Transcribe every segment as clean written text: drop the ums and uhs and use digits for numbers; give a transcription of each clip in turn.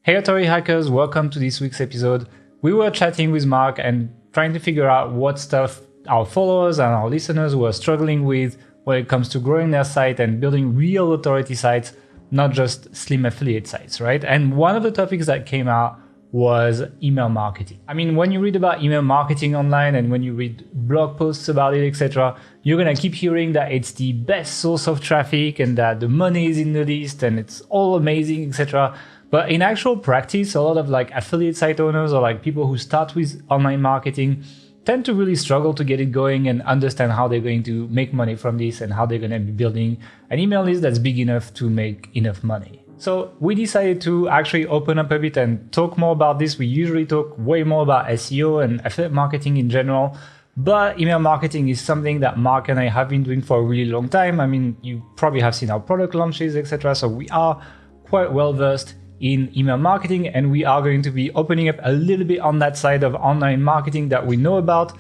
Hey Authority hackers, welcome to this week's episode. We were chatting with Mark and trying to figure out what stuff our followers and our listeners were struggling with when it comes to growing their site and building real authority sites, not just slim affiliate sites, right? And one of the topics that came out was email marketing. I mean, when you read about email marketing online and when you read blog posts about it, etc., you're gonna keep hearing that it's the best source of traffic and that the money is in the list and it's all amazing, etc. But in actual practice, a lot of like affiliate site owners or like people who start with online marketing tend to really struggle to get it going and understand how they're going to make money from this and how they're going to be building an email list that's big enough to make enough money. So we decided to actually open up a bit and talk more about this. We usually talk way more about SEO and affiliate marketing in general, but email marketing is something that Mark and I have been doing for a really long time. I mean, you probably have seen our product launches, etc. So we are quite well versed in email marketing, and we are going to be opening up a little bit on that side of online marketing that we know about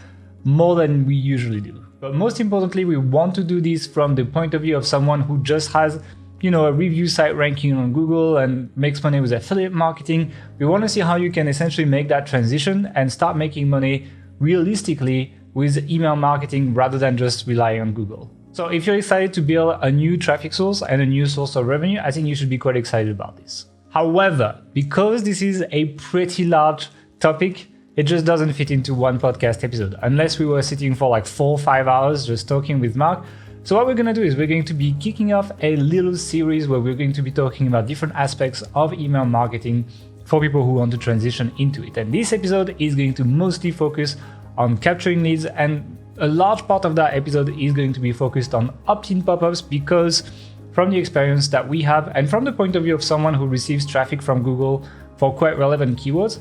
more than we usually do. But most importantly, we want to do this from the point of view of someone who just has a review site ranking on Google and makes money with affiliate marketing. We want to see how you can essentially make that transition and start making money realistically with email marketing rather than just relying on Google. So if you're excited to build a new traffic source and a new source of revenue, I think you should be quite excited about this. However, because this is a pretty large topic, it just doesn't fit into one podcast episode, unless we were sitting for like 4 or 5 hours just talking with Mark. So what we're going to do is we're going to be kicking off a little series where we're going to be talking about different aspects of email marketing for people who want to transition into it. And this episode is going to mostly focus on capturing leads, and a large part of that episode is going to be focused on opt-in pop-ups, because from the experience that we have and from the point of view of someone who receives traffic from Google for quite relevant keywords,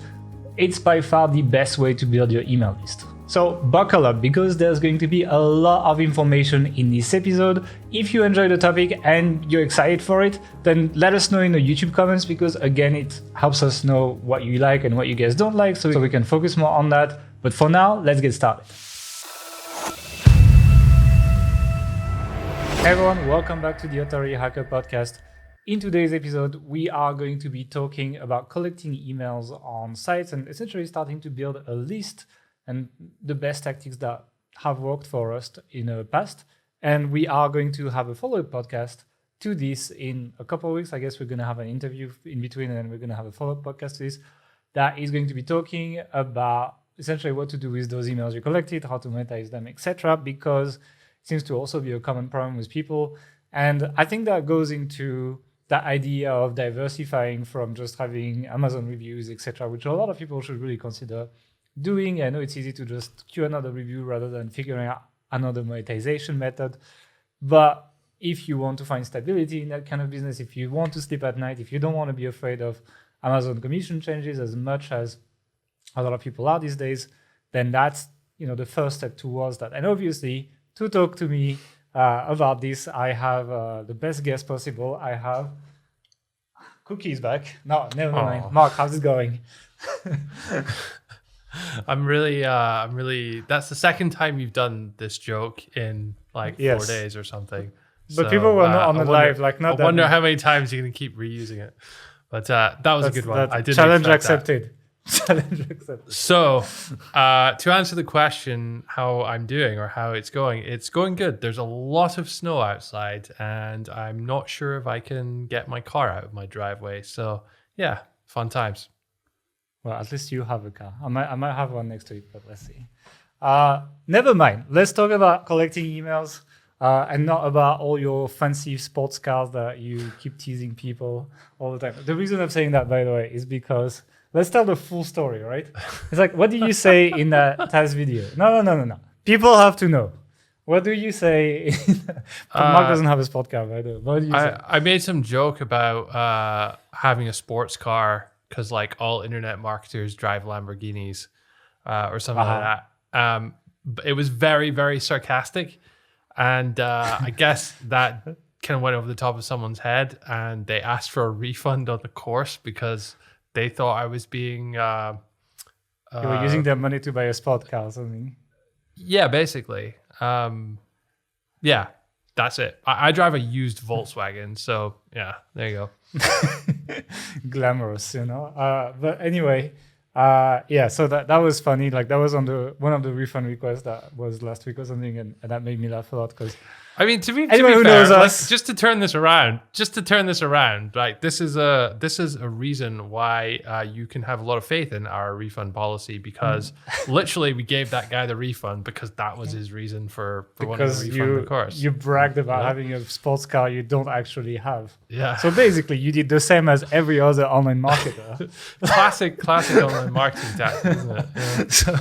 it's by far the best way to build your email list. So buckle up, because there's going to be a lot of information in this episode. If you enjoy the topic and you're excited for it, then let us know in the YouTube comments, because again, it helps us know what you like and what you guys don't like, so we can focus more on that. But for now, let's get started. Hey everyone, welcome back to the Authority Hacker Podcast. In today's episode, we are going to be talking about collecting emails on sites and essentially starting to build a list and the best tactics that have worked for us in the past. And we are going to have a follow-up podcast to this in a couple of weeks. I guess we're going to have an interview in between, and then we're going to have a follow-up podcast to this that is going to be talking about essentially what to do with those emails you collected, how to monetize them, etc. Because it seems to also be a common problem with people. And I think that goes into that idea of diversifying from just having Amazon reviews, etc., which a lot of people should really consider doing. I know it's easy to just queue another review rather than figuring out another monetization method. But if you want to find stability in that kind of business, if you want to sleep at night, if you don't want to be afraid of Amazon commission changes as much as a lot of people are these days, then that's the first step towards that. And obviously, to talk to me about this, I have the best guest possible. I have Cookies back. No, never mind. Mark, how's it going? I'm really, that's the second time you've done this joke in like 4 days or something. But people were not on the live, like not I wonder how many times you're going to keep reusing it. But that was a good one. I didn't challenge expect accepted. Challenge accepted. So to answer the question, how I'm doing or how it's going good. There's a lot of snow outside, and I'm not sure if I can get my car out of my driveway. So yeah, fun times. Well, at least you have a car. I might have one next to it, but let's see. Never mind. Let's talk about collecting emails and not about all your fancy sports cars that you keep teasing people all the time. The reason I'm saying that, by the way, is because let's tell the full story, right? It's like, what did you say in that Taz video? No. People have to know. What do you say? Mark doesn't have a sports car, by the way. What do you say? I made some joke about having a sports car, because like all internet marketers drive Lamborghinis or something like that. But it was very, very sarcastic. And I guess that kind of went over the top of someone's head, and they asked for a refund on the course because they thought I was being... you were using their money to buy a sport car or something. Yeah, basically. Yeah. that's it. I drive a used Volkswagen, so yeah, there you go. Glamorous, but anyway, yeah, so that was funny. Like that was on one of the refund requests that was last week or something, and that made me laugh a lot because I mean, to be anyone who fair, knows us, just to turn this around, like this is a reason why you can have a lot of faith in our refund policy, because literally we gave that guy the refund because that was his reason for wanting to refund the course. You bragged about having a sports car you don't actually have. Yeah. So basically, you did the same as every other online marketer. classic online marketing tactic, isn't it? Yeah.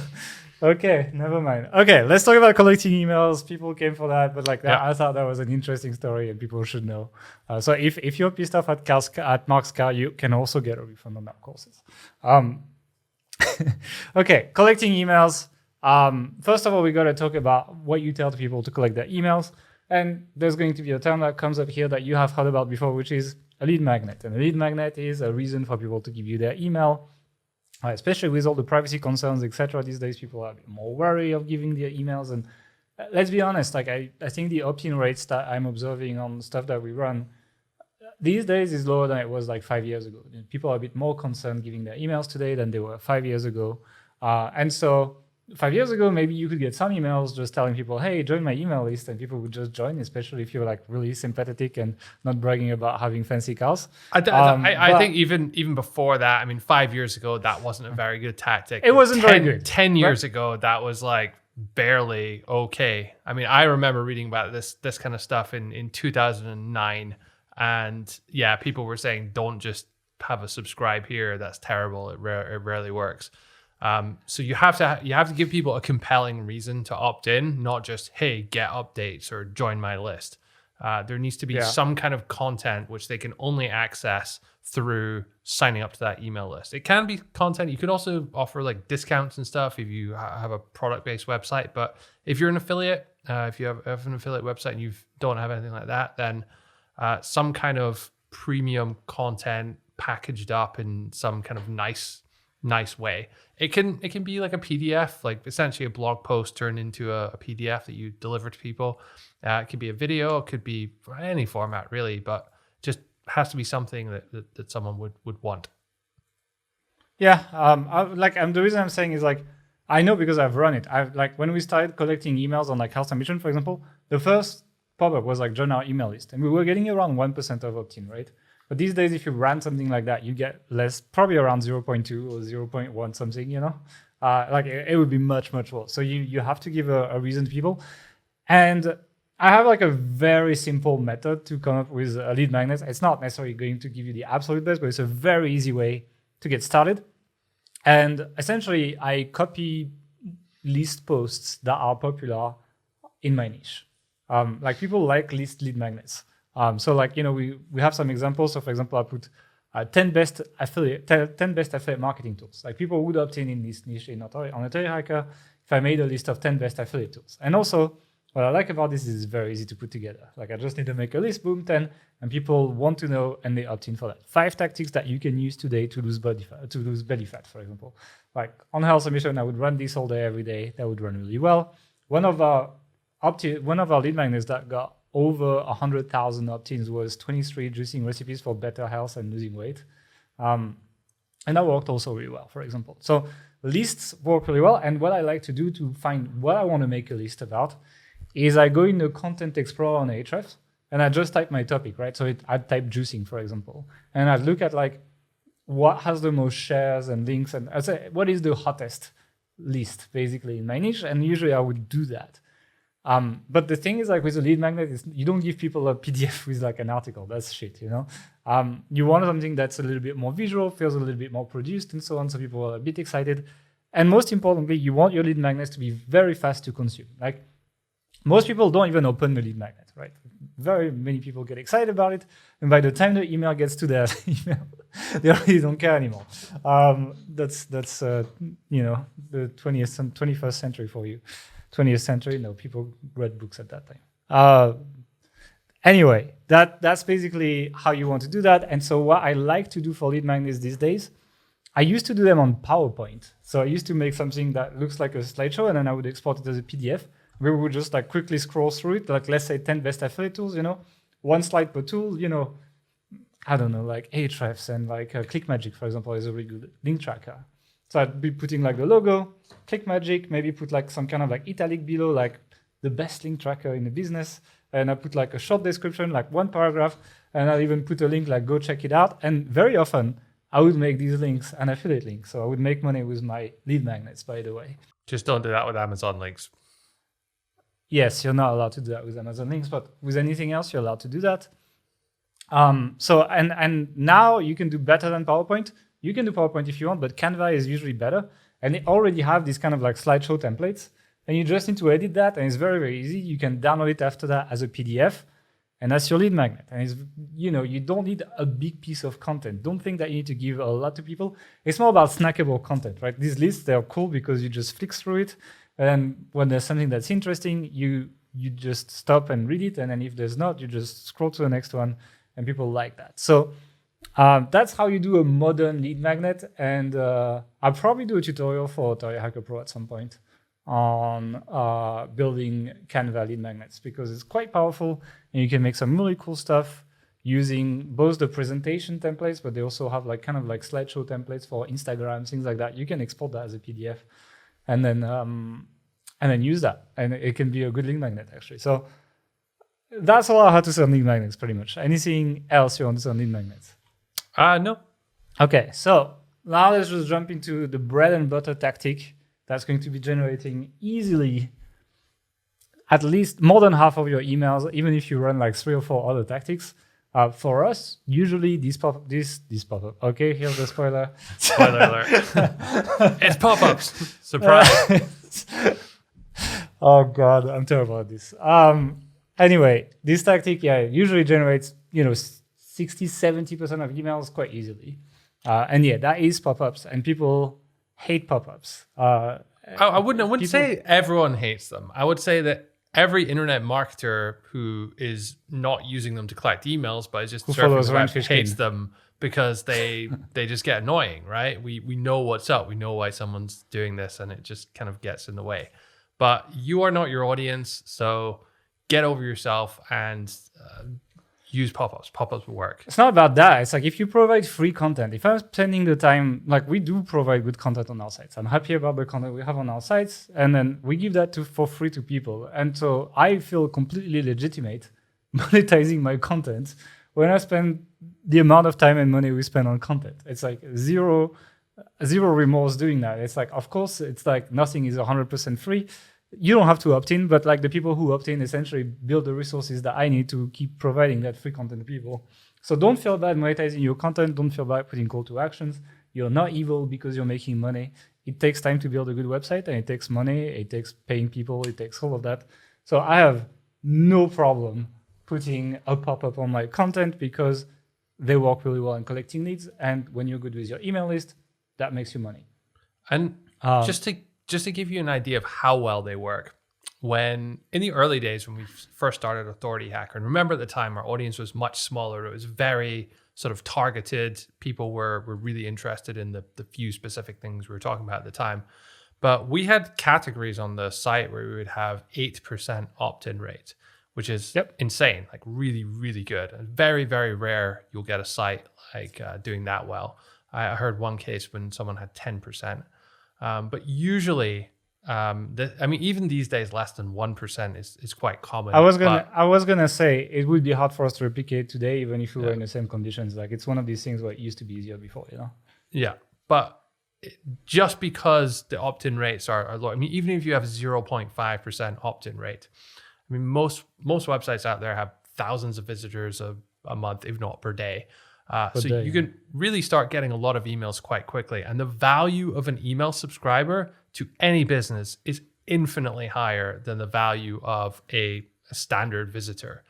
Okay, never mind. Okay, let's talk about collecting emails. People came for that, but like that, I thought that was an interesting story and people should know. So if you're pissed off at Mark's car, you can also get a refund on that courses. Okay, collecting emails. First of all, we got to talk about what you tell people to collect their emails. And there's going to be a term that comes up here that you have heard about before, which is a lead magnet. And a lead magnet is a reason for people to give you their email. Especially with all the privacy concerns, etc. These days, people are a bit more wary of giving their emails. And let's be honest, like I think the opt-in rates that I'm observing on stuff that we run these days is lower than it was like 5 years ago. People are a bit more concerned giving their emails today than they were 5 years ago. And so 5 years ago, maybe you could get some emails just telling people, hey, join my email list, and people would just join, especially if you're like really sympathetic and not bragging about having fancy cars. I think even before that, I mean, 5 years ago, that wasn't a very good tactic. It wasn't very good. 10 years ago, that was like barely okay. I mean, I remember reading about this kind of stuff in 2009, and yeah, people were saying, don't just have a subscribe here. That's terrible. It rarely works. So you have to give people a compelling reason to opt in, not just, hey, get updates or join my list. There needs to be some kind of content which they can only access through signing up to that email list. It can be content. You could also offer like discounts and stuff if you have a product-based website. But if you're an affiliate, if you have an affiliate website and you don't have anything like that, then some kind of premium content packaged up in some kind of nice way. It can be like a PDF, like essentially a blog post turned into a PDF that you deliver to people. It could be a video, it could be any format really, but just has to be something that someone would want. Yeah, the reason I'm saying is like, I know because I've run it. I've like when we started collecting emails on like Health Ambition, for example, the first pop-up was like join our email list, and we were getting around 1% of opt-in, right? But these days, if you ran something like that, you get less, probably around 0.2 or 0.1 something, like it would be much, much worse. So you have to give a reason to people. And I have like a very simple method to come up with a lead magnet. It's not necessarily going to give you the absolute best, but it's a very easy way to get started. And essentially, I copy list posts that are popular in my niche. Like people like lead magnets. So like, we have some examples. So for example, I put 10 best affiliate marketing tools. Like people would opt in this niche on Authority Hacker if I made a list of 10 best affiliate tools. And also what I like about this is it's very easy to put together. Like I just need to make a list, boom, 10, and people want to know and they opt in for that. 5 tactics that you can use today to lose belly fat, for example. Like on Health Ambition, I would run this all day, every day. That would run really well. One of our lead magnets that got over 100,000 opt-ins was 23 juicing recipes for better health and losing weight. And that worked also really well, for example. So lists work really well. And what I like to do to find what I want to make a list about is I go in the Content Explorer on Ahrefs and I just type my topic, right? So I'd type juicing, for example. And I'd look at like what has the most shares and links, and I'd say what is the hottest list basically in my niche. And usually I would do that. But the thing is, like with a lead magnet, is you don't give people a PDF with like an article. That's shit, You want something that's a little bit more visual, feels a little bit more produced, and so on. So people are a bit excited. And most importantly, you want your lead magnets to be very fast to consume. Like most people don't even open the lead magnet, right? Very many people get excited about it, and by the time the email gets to their email, they already don't care anymore. That's the 21st century for you. 20th century, no, people read books at that time. Anyway, that's basically how you want to do that. And so what I like to do for lead magnets these days, I used to do them on PowerPoint. So I used to make something that looks like a slideshow, and then I would export it as a PDF. where we would just like quickly scroll through it, like let's say 10 best affiliate tools, one slide per tool, I don't know, like Ahrefs and like ClickMagick, for example, is a really good link tracker. So I'd be putting like the logo, ClickMagick, maybe put like some kind of like italic below, like the best link tracker in the business. And I put like a short description, like one paragraph, and I'll even put a link like go check it out. And very often I would make these links an affiliate link. So I would make money with my lead magnets, by the way. Just don't do that with Amazon links. Yes, you're not allowed to do that with Amazon links, but with anything else, you're allowed to do that. And now you can do better than PowerPoint. You can do PowerPoint if you want, but Canva is usually better. And they already have these kind of like slideshow templates. And you just need to edit that, and it's very, very easy. You can download it after that as a PDF, and that's your lead magnet. And it's, you don't need a big piece of content. Don't think that you need to give a lot to people. It's more about snackable content, right? These lists, they're cool because you just flick through it, and when there's something that's interesting, you just stop and read it, and then if there's not, you just scroll to the next one, and people like that. So that's how you do a modern lead magnet, and I'll probably do a tutorial for Authority Hacker Pro at some point on building Canva lead magnets, because it's quite powerful and you can make some really cool stuff using both the presentation templates, but they also have like kind of like slideshow templates for Instagram, things like that. You can export that as a PDF and then use that, and it can be a good lead magnet actually. So that's all I had to say on lead magnets pretty much. Anything else you want to say on lead magnets? No. Okay, so now let's just jump into the bread and butter tactic that's going to be generating easily at least more than half of your emails, even if you run like 3 or 4 other tactics. For us, usually these pop up. Okay, here's the spoiler. Spoiler alert. It's pop-ups. Surprise. Oh God, I'm terrible at this. Anyway, this tactic, usually generates 60-70% of emails quite easily. And that is pop-ups, and people hate pop-ups. I wouldn't say everyone hates them. I would say that every internet marketer who is not using them to collect emails, but is just surfing the web, hates them because they just get annoying, right? We know what's up. We know why someone's doing this, and it just kind of gets in the way. But you are not your audience, so get over yourself and use pop-ups. Pop-ups will work. It's not about that. It's like if you provide free content, if I'm spending the time, like we do provide good content on our sites. I'm happy about the content we have on our sites, and then we give that for free to people. And so I feel completely legitimate monetizing my content when I spend the amount of time and money we spend on content. It's like zero remorse doing that. It's like, of course, it's like nothing is 100% free. You don't have to opt in, but like the people who opt in essentially build the resources that I need to keep providing that free content to people. So don't feel bad monetizing your content. Don't feel bad putting call to actions. You're not evil because you're making money. It takes time to build a good website, and it takes money. It takes paying people. It takes all of that. So I have no problem putting a pop-up on my content because they work really well in collecting leads. And when you're good with your email list, that makes you money. And just to give you an idea of how well they work, when in the early days when we first started Authority Hacker, and remember at the time our audience was much smaller, it was very sort of targeted. People were really interested in the few specific things we were talking about at the time. But we had categories on the site where we would have 8% opt-in rate, which is insane, like really, really good. And very, very rare you'll get a site like doing that well. I heard one case when someone had 10%. But usually, even these days, less than 1% is quite common. I was gonna say it would be hard for us to replicate today, even if we were in the same conditions. Like it's one of these things where it used to be easier before, Yeah, but just because the opt-in rates are low, even if you have 0.5% opt-in rate, most websites out there have thousands of visitors a month, if not per day. You can really start getting a lot of emails quite quickly. And the value of an email subscriber to any business is infinitely higher than the value of a standard visitor.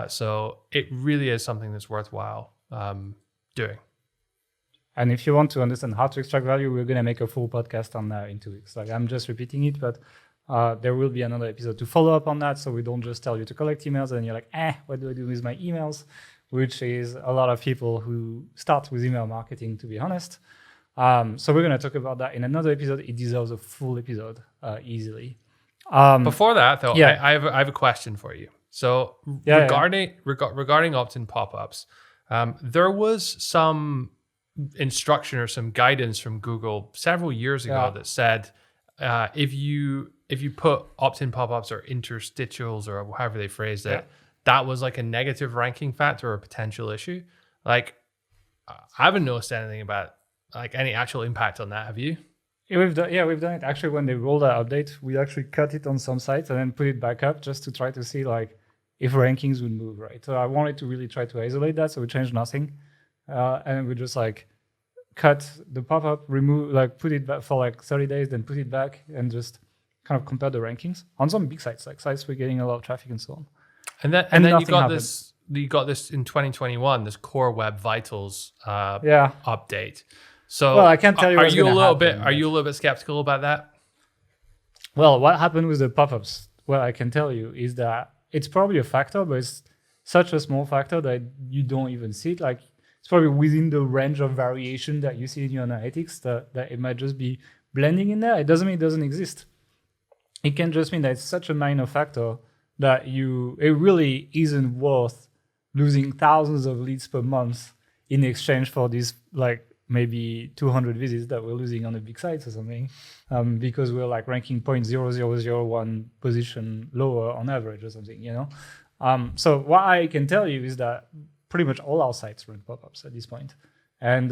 So it really is something that's worthwhile doing. And if you want to understand how to extract value, we're going to make a full podcast on that in 2 weeks. Like I'm just repeating it, but there will be another episode to follow up on that. So we don't just tell you to collect emails and you're like, what do I do with my emails? Which is a lot of people who start with email marketing, to be honest. So we're going to talk about that in another episode. It deserves a full episode easily. Before that, though, Yeah. I have a question for you. So Yeah, regarding opt-in pop-ups, there was some instruction or some guidance from Google several years ago that said if you put opt-in pop-ups or interstitials or however they phrased it, that was like a negative ranking factor or a potential issue. Like, I haven't noticed anything about like any actual impact on that. Have you? We've done it. Actually, when they rolled that update, we actually cut it on some sites and then put it back up just to try to see like if rankings would move, right? So I wanted to really try to isolate that. So we changed nothing. And we just like cut the pop-up, remove, like put it back for like 30 days, then put it back and just kind of compare the rankings on some big sites, like sites we're getting a lot of traffic and so on. And then you got this. You got this in 2021. This Core Web Vitals update. So, well, I can't tell you. Are you a little bit skeptical about that? Well, what happened with the pop-ups? What I can tell you is that it's probably a factor, but it's such a small factor that you don't even see it. Like it's probably within the range of variation that you see in your analytics. That it might just be blending in there. It doesn't mean it doesn't exist. It can just mean that it's such a minor factor that it really isn't worth losing thousands of leads per month in exchange for these like maybe 200 visits that we're losing on the big sites or something, because we're like ranking 0.0001 position lower on average or something, you know? So what I can tell you is that pretty much all our sites run pop-ups at this point. And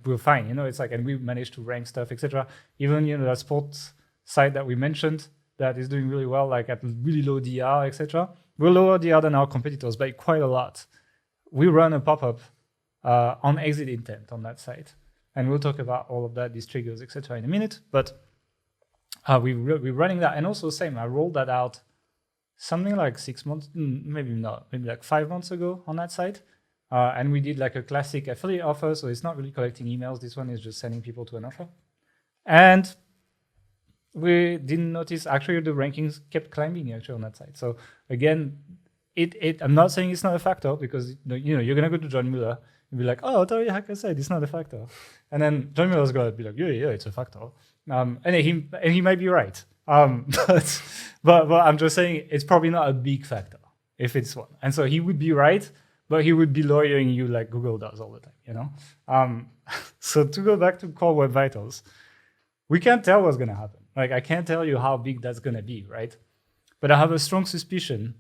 we're fine, you know, it's like, and we managed to rank stuff, etc. Even, you know, that sports site that we mentioned that is doing really well, like at really low DR, etc. We're lower DR than our competitors by quite a lot. We run a pop-up on exit intent on that site. And we'll talk about all of that, these triggers, etc. in a minute. But we're running that. And also same, I rolled that out something like 6 months, maybe not, maybe like 5 months ago on that site. And we did like a classic affiliate offer. So it's not really collecting emails. This one is just sending people to an offer. And we didn't notice actually the rankings kept climbing actually on that site. So again, I'm not saying it's not a factor because you know you're gonna go to John Mueller and be like, oh, tell you hacker said it's not a factor, and then John Mueller's gonna be like, yeah, it's a factor, and he might be right. But I'm just saying it's probably not a big factor if it's one, and so he would be right, but he would be lawyering you like Google does all the time, you know. So to go back to Core Web Vitals, we can't tell what's gonna happen. Like I can't tell you how big that's gonna be, right? But I have a strong suspicion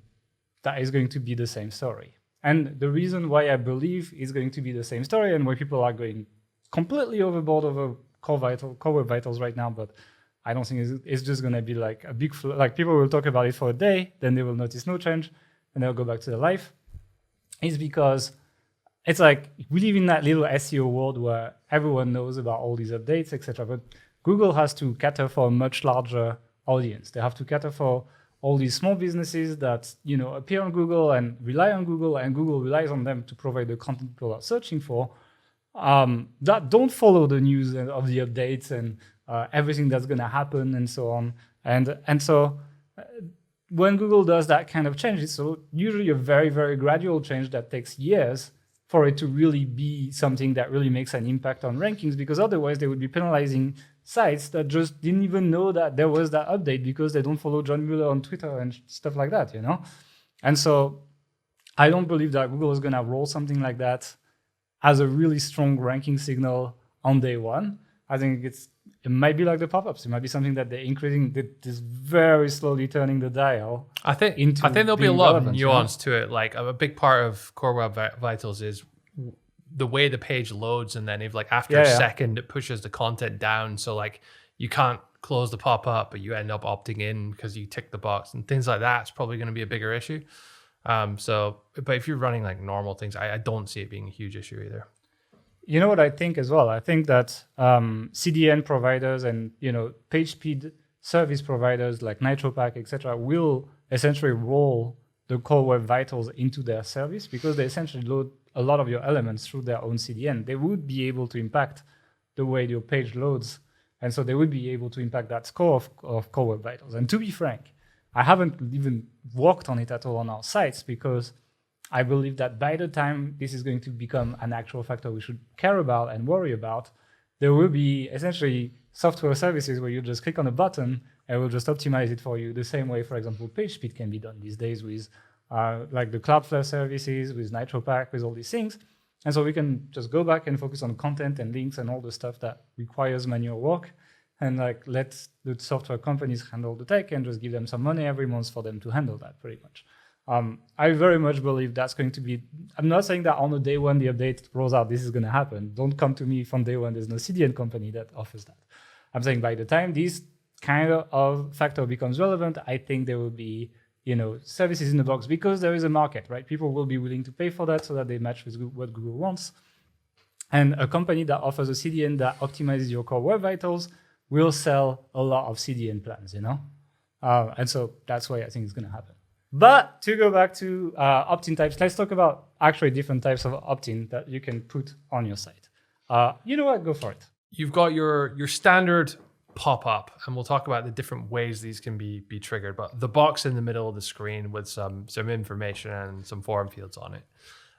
that is going to be the same story. And the reason why I believe it's going to be the same story and why people are going completely overboard over Core Web Vitals right now, but I don't think it's just gonna be like a big, like people will talk about it for a day, then they will notice no change, and they'll go back to their life. It's because it's like we live in that little SEO world where everyone knows about all these updates, etc. But Google has to cater for a much larger audience. They have to cater for all these small businesses that appear on Google and rely on Google, and Google relies on them to provide the content people are searching for. That don't follow the news of the updates and everything that's going to happen and so on. And so when Google does that kind of change, it's usually a very, very gradual change that takes years for it to really be something that really makes an impact on rankings, because otherwise they would be penalizing sites that just didn't even know that there was that update because they don't follow John Mueller on Twitter and stuff like that, And so I don't believe that Google is going to roll something like that as a really strong ranking signal on day one. I think it might be like the pop-ups. It might be something that they're increasing, that is very slowly turning the dial. I think there'll be a lot of nuance to it. Like a big part of Core Web Vitals is the way the page loads, and then if like after a second it pushes the content down, so like you can't close the pop-up, but you end up opting in because you tick the box and things like that. It's probably going to be a bigger issue. But if you're running like normal things, I don't see it being a huge issue either. You know what I think as well? I think that CDN providers and page speed service providers like Nitropack, etc., will essentially roll the Core Web Vitals into their service because they essentially load a lot of your elements through their own CDN. They would be able to impact the way your page loads, and so they would be able to impact that score of Core Web Vitals. And to be frank, I haven't even worked on it at all on our sites because I believe that by the time this is going to become an actual factor we should care about and worry about, there will be essentially software services where you just click on a button and we'll just optimize it for you the same way, for example, page speed can be done these days with like the Cloudflare services, with Nitropack, with all these things. And so we can just go back and focus on content and links and all the stuff that requires manual work, and like let the software companies handle the tech and just give them some money every month for them to handle that pretty much. I very much believe that's going to be, I'm not saying that on the day when the update rolls out, this is going to happen. Don't come to me from day one. There's no CDN company that offers that. I'm saying by the time this kind of factor becomes relevant, I think there will be, services in the box, because there is a market, right? People will be willing to pay for that so that they match with what Google wants. And a company that offers a CDN that optimizes your core web vitals will sell a lot of CDN plans, and so that's why I think it's going to happen. But to go back to opt-in types, let's talk about actually different types of opt-in that you can put on your site. You know what? Go for it. You've got your standard pop-up, and we'll talk about the different ways these can be triggered. But the box in the middle of the screen with some information and some form fields on it.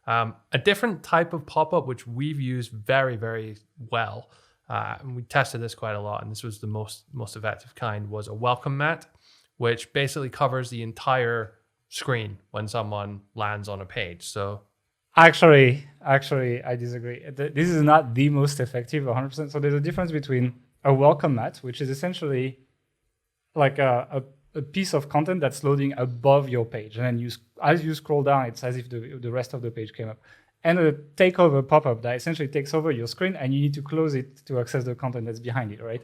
A different type of pop-up which we've used very, very well, and we tested this quite a lot, and this was the most effective kind, was a welcome mat, which basically covers the entire screen when someone lands on a page. So actually, I disagree. This is not the most effective 100%. So there's a difference between a welcome mat, which is essentially like a piece of content that's loading above your page, and then as you scroll down, it's as if the rest of the page came up, and a takeover pop-up that essentially takes over your screen, and you need to close it to access the content that's behind it, right?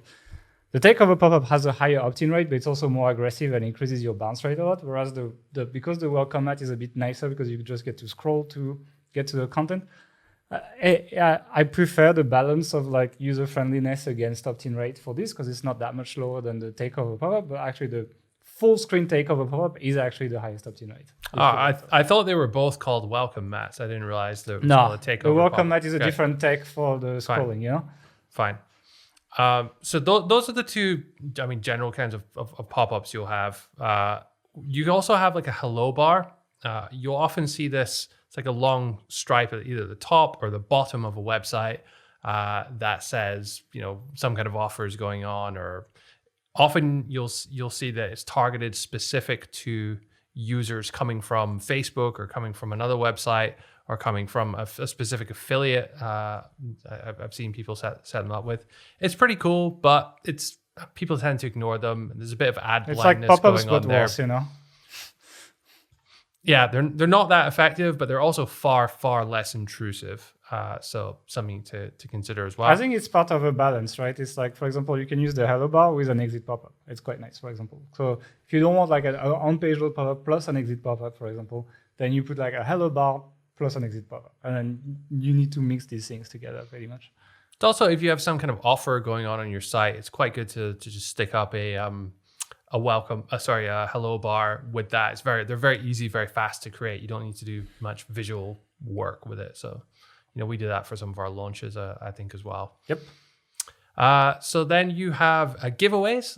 The takeover pop-up has a higher opt-in rate, but it's also more aggressive and increases your bounce rate a lot. Whereas because the welcome mat is a bit nicer because you just get to scroll to get to the content. I prefer the balance of like user friendliness against opt-in rate for this, because it's not that much lower than the takeover pop-up, but actually the full screen takeover pop-up is actually the highest opt-in rate. I thought they were both called welcome mats. I didn't realize there was a takeover. The welcome mat is a different tech for the scrolling. Fine. So those are the two, general kinds of pop-ups you'll have. You also have like a hello bar. You'll often see this. It's like a long stripe at either the top or the bottom of a website that says, some kind of offer is going on, or often you'll see that it's targeted specific to users coming from Facebook or coming from another website or coming from a specific affiliate. I've seen people set them up with. It's pretty cool, but people tend to ignore them. There's a bit of ad blindness like going on there. Worse, Yeah, they're not that effective, but they're also far, far less intrusive. So something to consider as well. I think it's part of a balance, right? It's like, for example, you can use the hello bar with an exit pop-up. It's quite nice, for example. So if you don't want like an on-page load pop-up plus an exit pop-up, for example, then you put like a hello bar plus an exit pop-up. And then you need to mix these things together pretty much. It's also, if you have some kind of offer going on your site, it's quite good to just stick up a hello bar with that. They're very easy, very fast to create. You don't need to do much visual work with it. So, we do that for some of our launches, I think, as well. Yep. So then you have giveaways,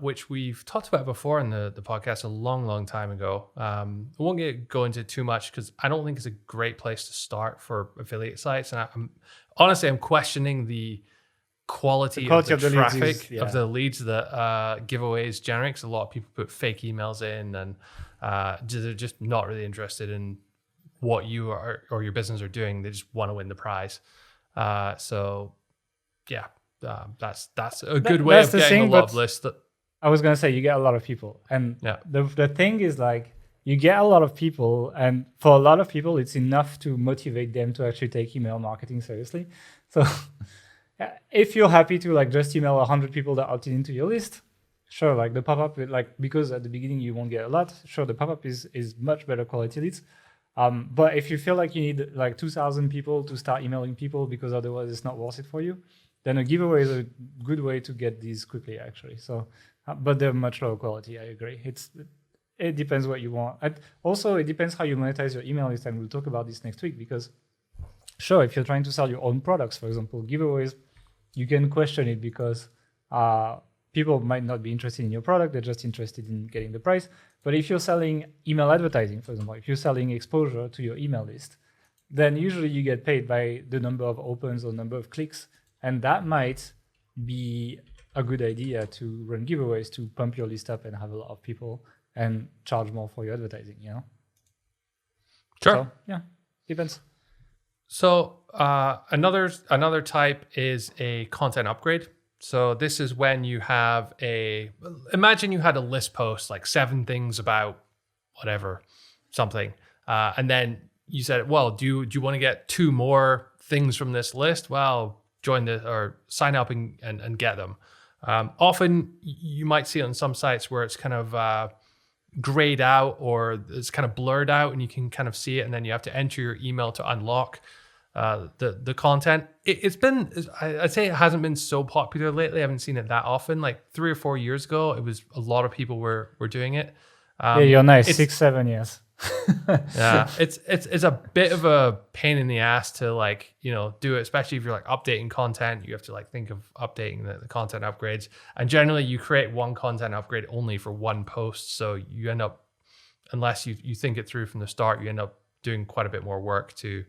which we've talked about before in the podcast a long, long time ago. I won't go into too much because I don't think it's a great place to start for affiliate sites. And I'm questioning the quality of the traffic of the leads that giveaways generate. 'Cause a lot of people put fake emails in, and they're just not really interested in what you or your business are doing. They just want to win the prize. That's a good way of getting a love list. I was going to say, you get a lot of people. And the thing is, like, you get a lot of people, and for a lot of people, it's enough to motivate them to actually take email marketing seriously. So if you're happy to like just email 100 people that opted into your list, sure, like the pop-up, like, because at the beginning you won't get a lot, sure, the pop-up is much better quality leads. But if you feel like you need like 2,000 people to start emailing people because otherwise it's not worth it for you, then a giveaway is a good way to get these quickly, actually. So, but they're much lower quality. I agree. It depends what you want. Also, it depends how you monetize your email list, and we'll talk about this next week. Because, sure, if you're trying to sell your own products, for example, giveaways, you can question it because people might not be interested in your product. They're just interested in getting the price. But if you're selling email advertising, for example, if you're selling exposure to your email list, then usually you get paid by the number of opens or number of clicks. And that might be a good idea to run giveaways to pump your list up and have a lot of people and charge more for your advertising, you know? Sure. So, yeah, depends. So another type is a content upgrade. So this is when you have imagine you had a list post, like 7 things about whatever, something. And then you said, well, do you want to get 2 more things from this list? Well, sign up and get them. Often you might see it on some sites where it's kind of grayed out or it's kind of blurred out and you can kind of see it. And then you have to enter your email to unlock the content. I'd say it hasn't been so popular lately. I haven't seen it that often. Like 3 or 4 years ago, it was a lot of people were doing it. Yeah, you're nice. 6-7 years. Yeah, it's a bit of a pain in the ass to like, do it, especially if you're like updating content. You have to like think of updating the content upgrades. And generally you create one content upgrade only for one post. So you end up, unless you think it through from the start, you end up doing quite a bit more work to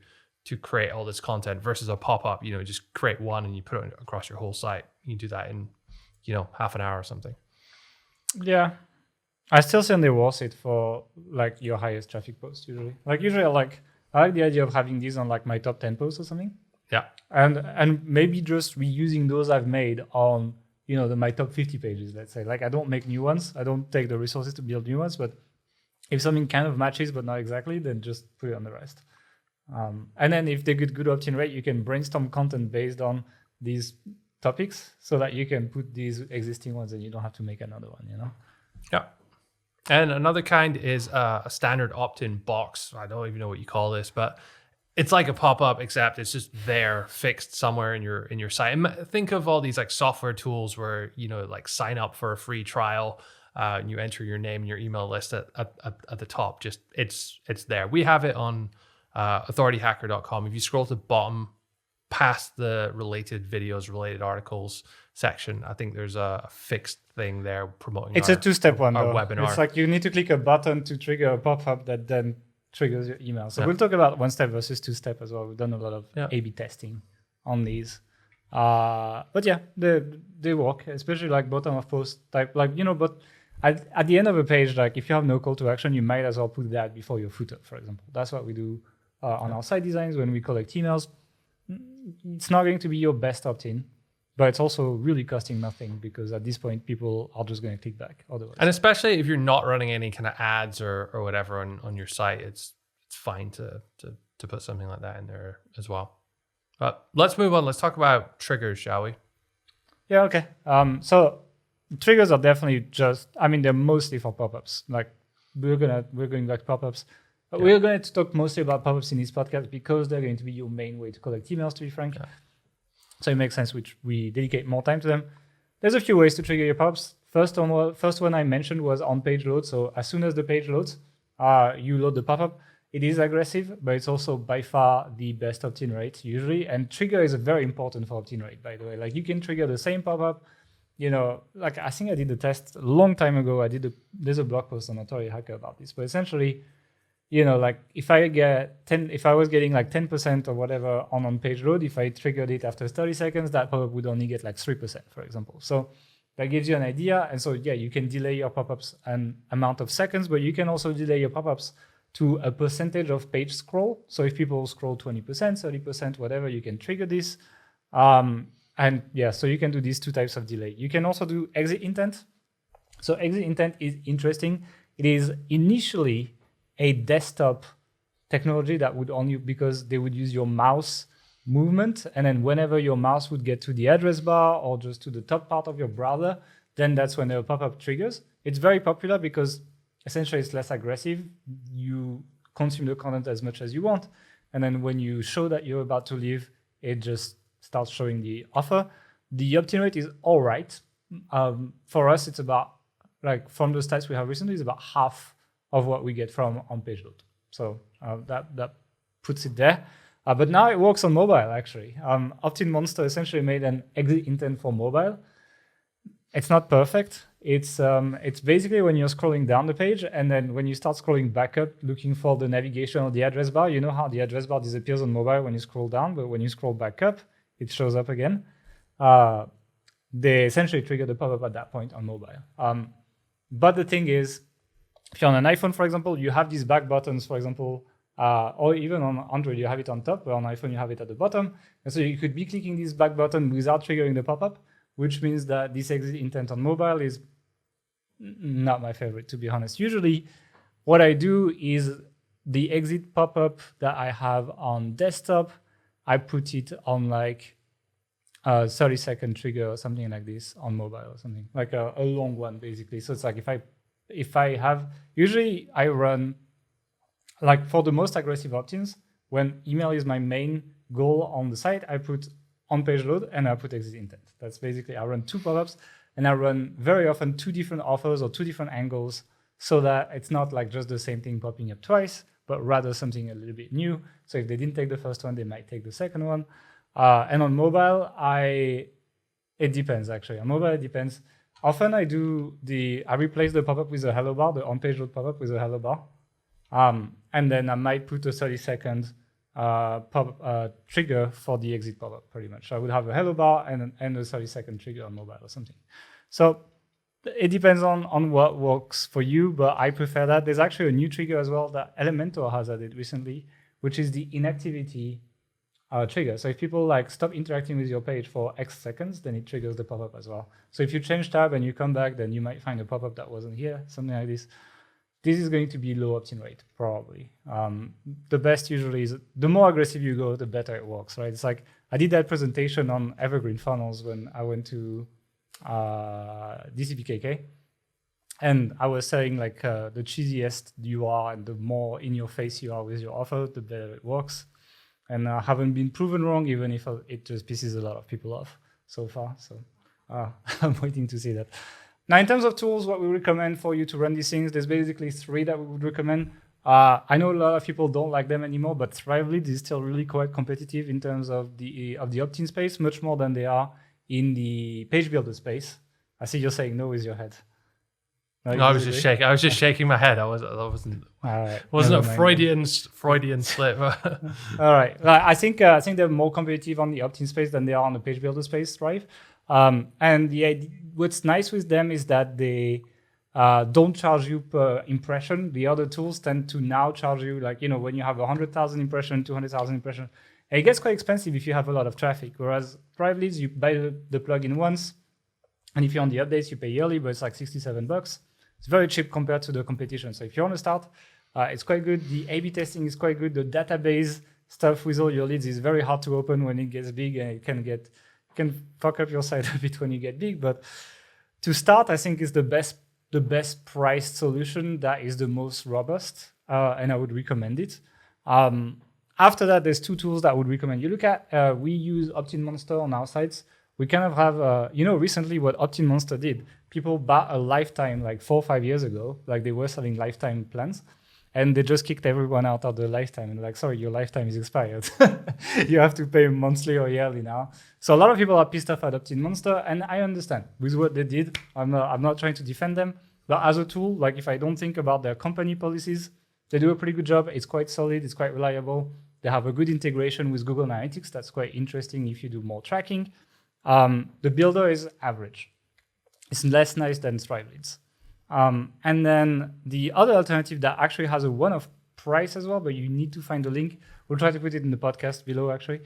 create all this content versus a pop-up. Just create one and you put it across your whole site. You do that in half an hour or something. Yeah, I still think they worth it for like your highest traffic posts usually. Like usually I like the idea of having these on like my top 10 posts or something. Yeah. And maybe just reusing those I've made on my top 50 pages, let's say. Like I don't make new ones. I don't take the resources to build new ones, but if something kind of matches but not exactly, then just put it on the rest. And then if they get good opt-in rate, you can brainstorm content based on these topics so that you can put these existing ones and you don't have to make another one, Yeah. And another kind is a standard opt-in box. I don't even know what you call this, but it's like a pop-up, except it's just there fixed somewhere in your site. And think of all these like software tools where, like sign up for a free trial and you enter your name and your email list at the top. Just it's there. We have it on authorityhacker.com. If you scroll to the bottom past the related videos, related articles section, I think there's a fixed thing there promoting it's a 2-step one though. Webinar. It's like you need to click a button to trigger a pop-up that then triggers your email. So we'll talk about 1-step versus 2-step as well. We've done a lot of A/B testing on these. But yeah, they work, especially like bottom of post type, like, but at the end of a page, like if you have no call to action, you might as well put that before your footer, for example. That's what we do on our site designs when we collect emails. It's not going to be your best opt-in, but it's also really costing nothing because at this point, people are just going to click back otherwise. And especially if you're not running any kind of ads or whatever on your site, it's fine to put something like that in there as well. But let's move on. Let's talk about triggers, shall we? Yeah, okay. So triggers are definitely they're mostly for pop-ups. Like we're going back to pop-ups. We're going to talk mostly about pop-ups in this podcast because they're going to be your main way to collect emails, to be frank. Yeah. So it makes sense which we dedicate more time to them. There's a few ways to trigger your pop-ups. First one I mentioned was on-page load. So as soon as the page loads, you load the pop-up. It is aggressive, but it's also by far the best opt-in rate usually. And trigger is very important for opt-in rate, by the way. Like you can trigger the same pop-up. Like I think I did the test a long time ago. There's a blog post on Authority Hacker about this, but essentially, like if I was getting like 10% or whatever on page load, if I triggered it after 30 seconds, that pop-up would only get like 3%, for example. So that gives you an idea. And so, yeah, you can delay your pop-ups an amount of seconds, but you can also delay your pop-ups to a percentage of page scroll. So if people scroll 20%, 30%, whatever, you can trigger this. And yeah, so you can do these 2 types of delay. You can also do exit intent. So exit intent is interesting. It is initially a desktop technology that would only, because they would use your mouse movement. And then whenever your mouse would get to the address bar or just to the top part of your browser, then that's when the pop-up triggers. It's very popular because essentially it's less aggressive. You consume the content as much as you want. And then when you show that you're about to leave, it just starts showing the offer. The opt-in rate is all right. For us, it's about, like from the stats we have recently, it's about half of what we get from on-page load. So that puts it there. But now it works on mobile, actually. OptinMonster essentially made an exit intent for mobile. It's not perfect. It's basically when you're scrolling down the page, and then when you start scrolling back up, looking for the navigation or the address bar, you know how the address bar disappears on mobile when you scroll down, but when you scroll back up, it shows up again. they essentially trigger the pop-up at that point on mobile. But the thing is, if you're on an iPhone, for example, you have these back buttons, for example, or even on Android, you have it on top, but on iPhone, you have it at the bottom. And so you could be clicking this back button without triggering the pop-up, which means that this exit intent on mobile is not my favorite, to be honest. Usually, what I do is the exit pop-up that I have on desktop, I put it on like a 30-second trigger or something like this on mobile or something, like a long one, basically. So it's like if I have, usually I run, like for the most aggressive opt-ins, when email is my main goal on the site, I put on-page load and I put exit intent. That's basically, I run 2 pop-ups and I run very often 2 different offers or 2 different angles so that it's not like just the same thing popping up twice, but rather something a little bit new. So if they didn't take the first one, they might take the second one. And on mobile, it depends actually. On mobile, it depends. Often I replace the pop-up with a hello bar, the on-page load pop-up with a hello bar. And then I might put a 30-second trigger for the exit pop-up, pretty much. So I would have a hello bar and a 30-second trigger on mobile or something. So it depends on what works for you, but I prefer that. There's actually a new trigger as well that Elementor has added recently, which is the inactivity trigger. So if people like stop interacting with your page for X seconds, then it triggers the pop-up as well. So if you change tab and you come back, then you might find a pop-up that wasn't here, something like this. This is going to be low opt-in rate, probably. The best usually is, the more aggressive you go, the better it works, right? It's like, I did that presentation on evergreen funnels when I went to DCPKK. And I was saying like the cheesiest you are and the more in your face you are with your offer, the better it works. And I haven't been proven wrong, even if it just pisses a lot of people off so far. So I'm waiting to see that. Now, in terms of tools, what we recommend for you to run these things, there's basically 3 that we would recommend. I know a lot of people don't like them anymore, but ThriveThemes is still really quite competitive in terms of the opt-in space, much more than they are in the page builder space. I see you're saying no with your head. No, I was just shaking. I was just shaking my head. I wasn't a Freudian slip. All right. I think they're more competitive on the opt-in space than they are on the page builder space, Thrive. And what's nice with them is that they don't charge you per impression. The other tools tend to now charge you, like, when you have 100,000 impression, 200,000 impression, it gets quite expensive if you have a lot of traffic. Whereas ThriveThemes, you buy the plugin once, and if you're on the updates, you pay yearly, but it's like $67. It's very cheap compared to the competition. So if you want to start, it's quite good. The A/B testing is quite good. The database stuff with all your leads is very hard to open when it gets big, and it can fuck up your site a bit when you get big. But to start, I think is the best priced solution that is the most robust, and I would recommend it. After that, there's 2 tools that I would recommend you look at. We use OptinMonster on our sites. We kind of have, recently what OptinMonster did, people bought a lifetime like 4 or 5 years ago, like they were selling lifetime plans, and they just kicked everyone out of the lifetime and like, sorry, your lifetime is expired. You have to pay monthly or yearly now. So a lot of people are pissed off at OptinMonster, and I understand with what they did. I'm not trying to defend them, but as a tool, like if I don't think about their company policies, they do a pretty good job. It's quite solid. It's quite reliable. They have a good integration with Google Analytics. That's quite interesting if you do more tracking. The builder is average. It's less nice than ThriveThemes. And then the other alternative that actually has a one-off price as well, but you need to find the link. We'll try to put it in the podcast below, actually.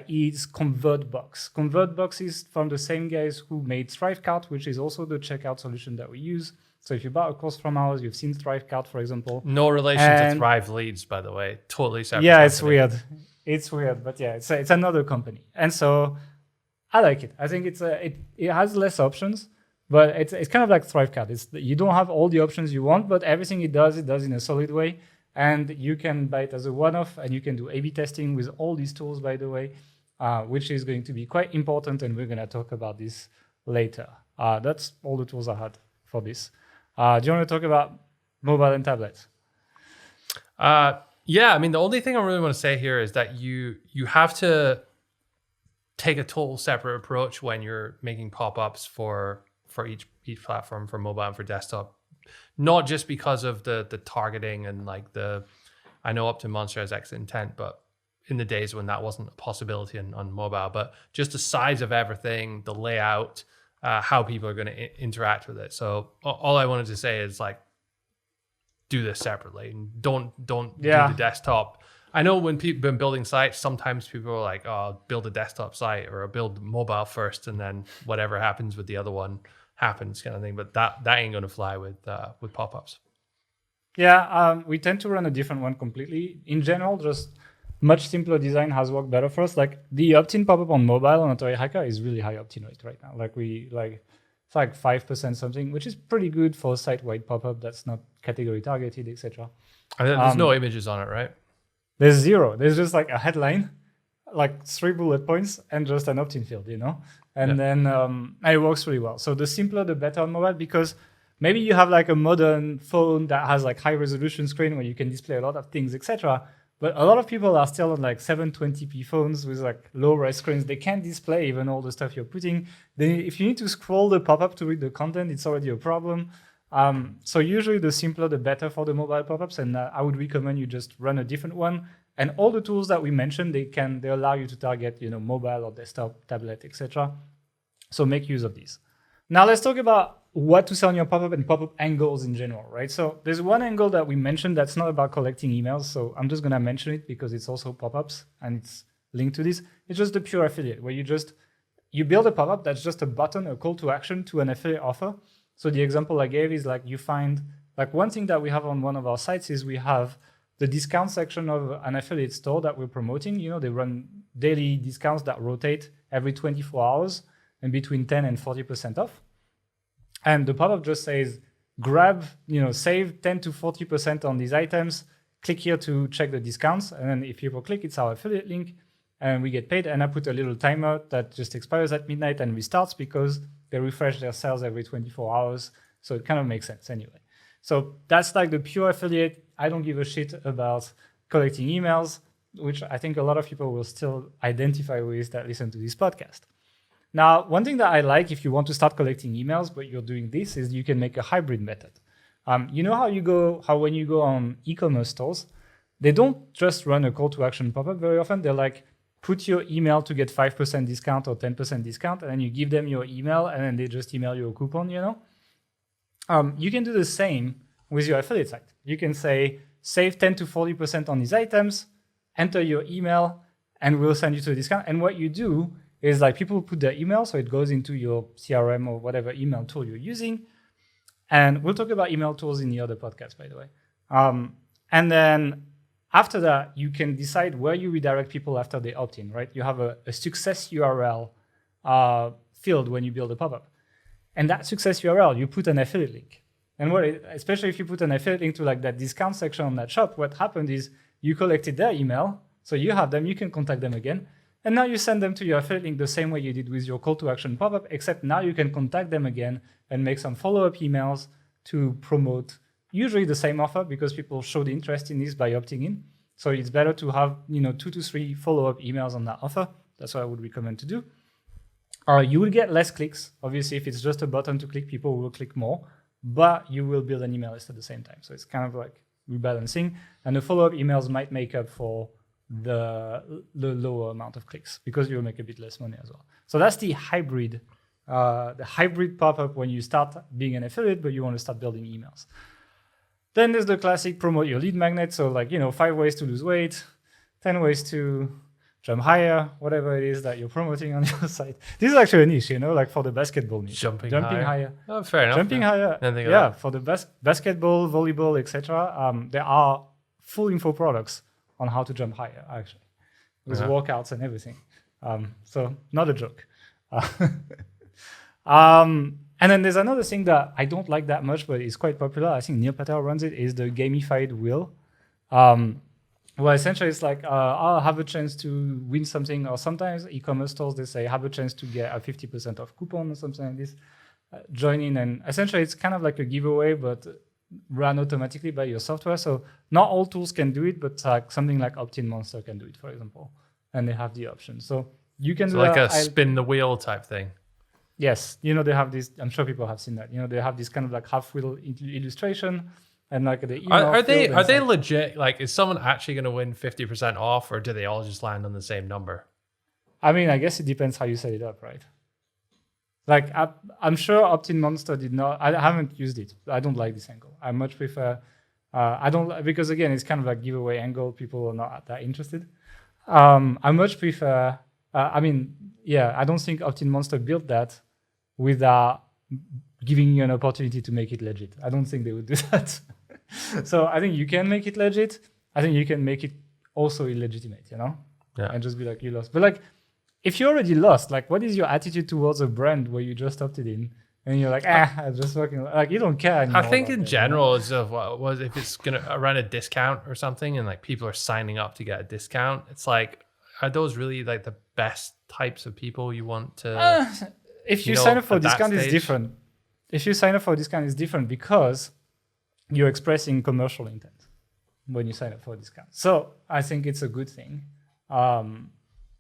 Is ConvertBox. ConvertBox is from the same guys who made ThriveCart, which is also the checkout solution that we use. So if you bought a course from ours, you've seen ThriveCart, for example. No relation to ThriveLeads, by the way. Totally separate. Yeah, it's weird. It's weird, but yeah, it's another company. And so I like it. I think it has less options, but it's kind of like ThriveCart. You don't have all the options you want, but everything it does in a solid way. And you can buy it as a one-off, and you can do A/B testing with all these tools, by the way, which is going to be quite important, and we're going to talk about this later. That's all the tools I had for this. Do you want to talk about mobile and tablets? Yeah, I mean, the only thing I really want to say here is that you have to take a total separate approach when you're making pop-ups for each platform, for mobile and for desktop. Not just because of the targeting and like I know OptinMonster has exit intent, but in the days when that wasn't a possibility on mobile, but just the size of everything, the layout, how people are going to interact with it. So all I wanted to say is like, do this separately and don't do the desktop. I know when people been building sites, sometimes people are like, oh, build a desktop site or build mobile first, and then whatever happens with the other one happens, kind of thing. But that ain't going to fly with Popups. Yeah, we tend to run a different one completely. In general, just much simpler design has worked better for us. Like the opt-in pop-up on mobile on Authority Hacker is really high opt-in rate right now. Like it's like 5% something, which is pretty good for a site-wide pop-up that's not category targeted, etc. There's no images on it, right? There's zero. There's just like a headline, like 3 bullet points, and just an opt-in field, And then it works really well. So the simpler, the better on mobile, because maybe you have like a modern phone that has like high resolution screen where you can display a lot of things, etc. But a lot of people are still on like 720p phones with like low res screens. They can't display even all the stuff you're putting. Then if you need to scroll the pop-up to read the content, it's already a problem. So usually the simpler, the better for the mobile pop-ups. And I would recommend you just run a different one. And all the tools that we mentioned, they allow you to target, mobile or desktop, tablet, etc. So make use of these. Now let's talk about what to say on your pop-up and pop-up angles in general, right? So there's one angle that we mentioned that's not about collecting emails. So I'm just going to mention it because it's also pop-ups and it's linked to this. It's just the pure affiliate where you build a pop-up that's just a button, a call to action to an affiliate offer. So the example I gave is like you find, like one thing that we have on one of our sites is we have the discount section of an affiliate store that we're promoting. They run daily discounts that rotate every 24 hours and between 10 and 40% off. And the pop-up just says, save 10 to 40% on these items. Click here to check the discounts. And then if people click, it's our affiliate link and we get paid. And I put a little timer that just expires at midnight and restarts because they refresh their sales every 24 hours. So it kind of makes sense anyway. So that's like the pure affiliate. I don't give a shit about collecting emails, which I think a lot of people will still identify with that listen to this podcast. Now, one thing that I like if you want to start collecting emails, but you're doing this, is you can make a hybrid method. You know how when you go on e-commerce stores, they don't just run a call to action pop-up very often. They're like, put your email to get 5% discount or 10% discount, and then you give them your email, and then they just email you a coupon, You can do the same with your affiliate site. You can say, save 10 to 40% on these items, enter your email, and we'll send you to a discount. And what you do is like people put their email, so it goes into your CRM or whatever email tool you're using. And we'll talk about email tools in the other podcast, by the way. And then after that, you can decide where you redirect people after they opt in, right? You have a success URL field when you build a pop-up. And that success URL, you put an affiliate link. And especially if you put an affiliate link to like that discount section on that shop, what happened is you collected their email, so you have them, you can contact them again. And now you send them to your affiliate link the same way you did with your call to action pop-up, except now you can contact them again and make some follow-up emails to promote usually the same offer because people showed interest in this by opting in. So it's better to have 2 to 3 follow-up emails on that offer. That's what I would recommend to do. You will get less clicks. Obviously, if it's just a button to click, people will click more, but you will build an email list at the same time. So it's kind of like rebalancing. And the follow-up emails might make up for the lower amount of clicks because you'll make a bit less money as well. So that's the hybrid pop-up when you start being an affiliate, but you want to start building emails. Then there's the classic promote your lead magnet. So 5 ways to lose weight, 10 ways to jump higher, whatever it is that you're promoting on your site. This is actually a niche, like for the basketball niche. Jumping higher. Oh, fair enough. Jumping higher. Yeah, for the basketball, volleyball, etc. There are full info products on how to jump higher, actually, with workouts and everything. So not a joke. And then there's another thing that I don't like that much, but it's quite popular. I think Neil Patel runs it, is the gamified wheel. Well, essentially it's like, I'll have a chance to win something, or sometimes e-commerce stores, they say, have a chance to get a 50% off coupon or something like this. Join in, and essentially it's kind of like a giveaway, but run automatically by your software. So not all tools can do it, but something like OptinMonster can do it, for example. And they have the option. So you can do like a spin the wheel type thing. Yes. They have this, I'm sure people have seen that. They have this kind of like half wheel illustration. and like the email. Are they like, legit? Like, is someone actually going to win 50% off, or do they all just land on the same number? I mean, I guess it depends how you set it up, right? Like, I'm sure OptinMonster did not. I haven't used it. I don't like this angle. I much prefer. I don't, because again, it's kind of like giveaway angle. People are not that interested. I much prefer. I mean, yeah, I don't think OptinMonster built that without giving you an opportunity to make it legit. I don't think they would do that. So I think you can make it legit. I think you can make it also illegitimate, you know? Yeah. And just be like, you lost. But like, if you already lost, like, what is your attitude towards a brand where you just opted in and you're like, I'm just working, like, you don't care anymore. I think in general, is if it's gonna run a discount or something, and like people are signing up to get a discount, it's like, are those really like the best types of people you want to? If you sign up for a discount, it's different. If you sign up for a discount, it's different because you're expressing commercial intent when you sign up for a discount. So I think it's a good thing.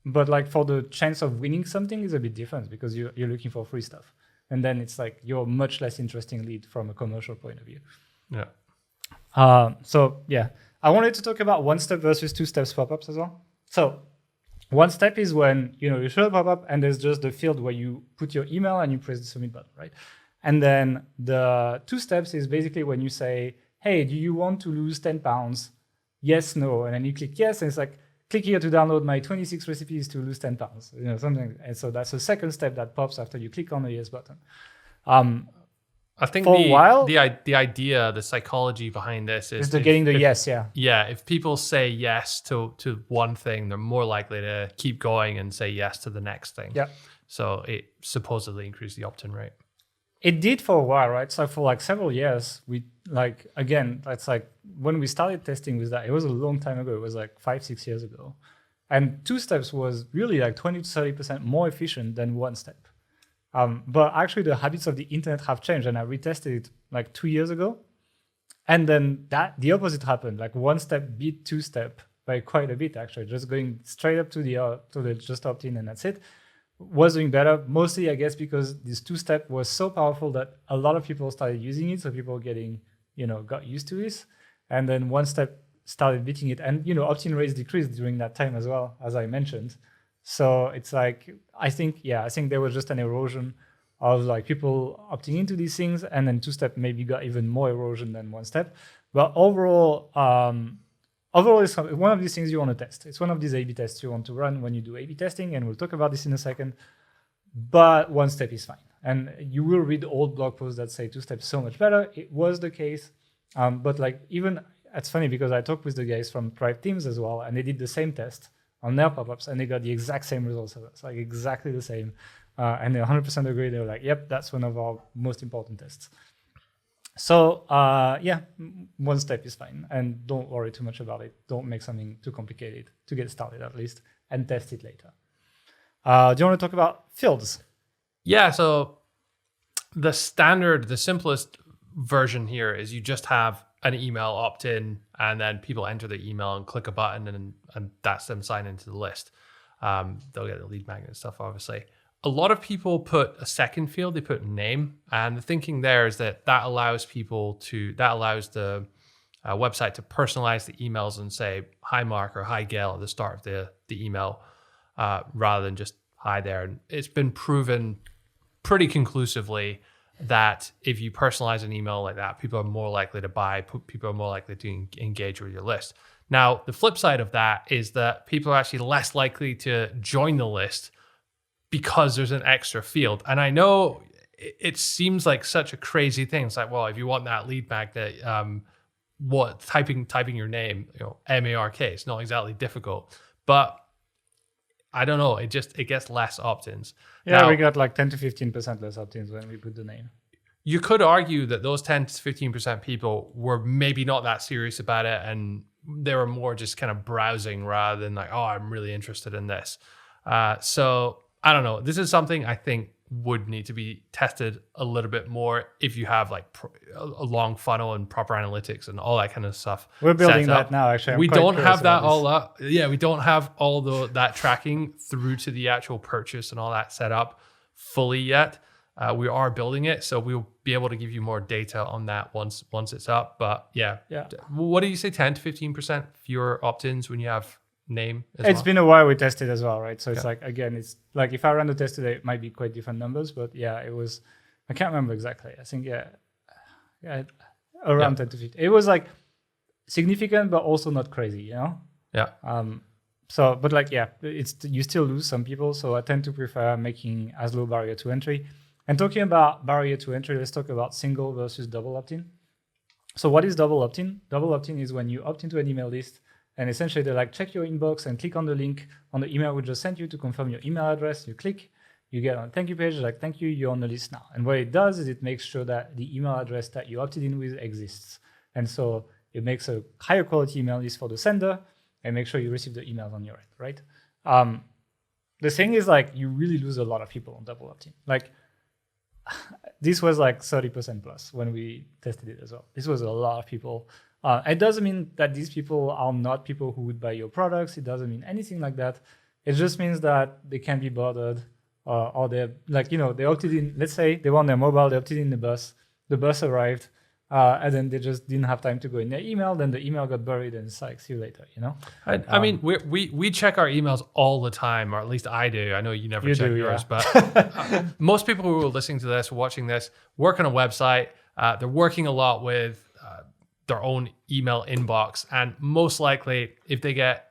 But like for the chance of winning something is a bit different because you're looking for free stuff. And then it's like you're much less interesting lead from a commercial point of view. Yeah. So yeah, I wanted to talk about one step versus two steps pop-ups as well. So one step is when you show a pop-up and there's just the field where you put your email and you press the submit button, right? And then the two steps is basically when you say, hey, do you want to lose 10 pounds? Yes, no. And then you click yes, and it's like, click here to download my 26 recipes to lose 10 pounds, something. And so that's the second step that pops after you click on the yes button. I think for a while, the idea, the psychology behind this is getting the yes, yeah. Yeah, if people say yes to one thing, they're more likely to keep going and say yes to the next thing. Yeah. So it supposedly increased the opt-in rate. It did for a while, right? So for like several years, we like, again, that's like when we started testing with that, it was a long time ago. It was like 5-6 years ago. And two steps was really like 20 to 30% more efficient than one step. But actually the habits of the internet have changed, and I retested it like 2 years ago. And then the opposite happened, like one step beat two step by quite a bit, actually, just going straight up to the just opt in and that's it. Was doing better, mostly I guess because this two step was so powerful that a lot of people started using it. So people got used to this, and then one step started beating it, and opt-in rates decreased during that time as well, as I mentioned. So it's like I think there was just an erosion of like people opting into these things, and then two step maybe got even more erosion than one step. But overall, it's one of these things you want to test. It's one of these A/B tests you want to run when you do A/B testing, and we'll talk about this in a second. But one step is fine. And you will read old blog posts that say two steps so much better. It was the case. But like even, it's funny because I talked with the guys from ThriveThemes as well, and they did the same test on their pop-ups, and they got the exact same results as us, like exactly the same. And they 100% agree. They were like, yep, that's one of our most important tests. So one step is fine, and don't worry too much about it. Don't make something too complicated to get started, at least, and test it later. Do you want to talk about fields? Yeah, so the simplest version here is you just have an email opt-in, and then people enter the email and click a button, and that's them sign into the list. They'll get the lead magnet stuff, obviously. A lot of people put a second field, they put name. And the thinking there is that allows the website to personalize the emails and say, hi, Mark, or hi, Gael at the start of the email, rather than just hi there. And it's been proven pretty conclusively that if you personalize an email like that, people are more likely to buy, people are more likely to engage with your list. Now, the flip side of that is that people are actually less likely to join the list because there's an extra field. And I know it seems like such a crazy thing. It's like, well, if you want that lead magnet, typing your name, MARK, it's not exactly difficult. But I don't know, it gets less opt-ins. Yeah, now, we got like 10 to 15% less opt-ins when we put the name. You could argue that those 10 to 15% people were maybe not that serious about it, and they were more just kind of browsing rather than like, oh, I'm really interested in this. So I don't know. This is something I think would need to be tested a little bit more if you have like a long funnel and proper analytics and all that kind of stuff. We're building that now, actually. We don't have that all up. Yeah, we don't have all that tracking through to the actual purchase and all that set up fully yet. We are building it, so we'll be able to give you more data on that once it's up. But yeah. What do you say? 10 to 15% fewer opt-ins when you have name as It's well? been a while we tested as well, right? So it's like, again, it's like if I run the test today, it might be quite different numbers, but yeah, it was, I can't remember exactly. I think, around 10 to 15. It was like significant, but also not crazy, you know? Yeah. So, but like, it's, you still lose some people. So I tend to prefer making as low barrier to entry. And talking about barrier to entry, let's talk about single versus double opt-in. So what is double opt-in? Double opt-in is when you opt into an email list and essentially they're like, check your inbox and click on the link on the email we just sent you to confirm your email address. You click, you get on a thank you page, like, thank you, you're on the list now. And what it does is it makes sure that the email address that you opted in with exists. And so it makes a higher quality email list for the sender and make sure you receive the emails on your end, right? The thing is like, you really lose a lot of people on double opt-in. Like, this was like 30% plus when we tested it as well. This was a lot of people. It doesn't mean that these people are not people who would buy your products. It doesn't mean anything like that. It just means that they can't be bothered or they're like, they opted in, let's say they were on their mobile, they opted in the bus arrived, and then they just didn't have time to go in their email. Then the email got buried and it's like, see you later, I mean, we check our emails all the time, or at least I do. I know you never check yours, but most people who are listening to this, watching this, work on a website. They're working a lot with their own email inbox, and most likely, if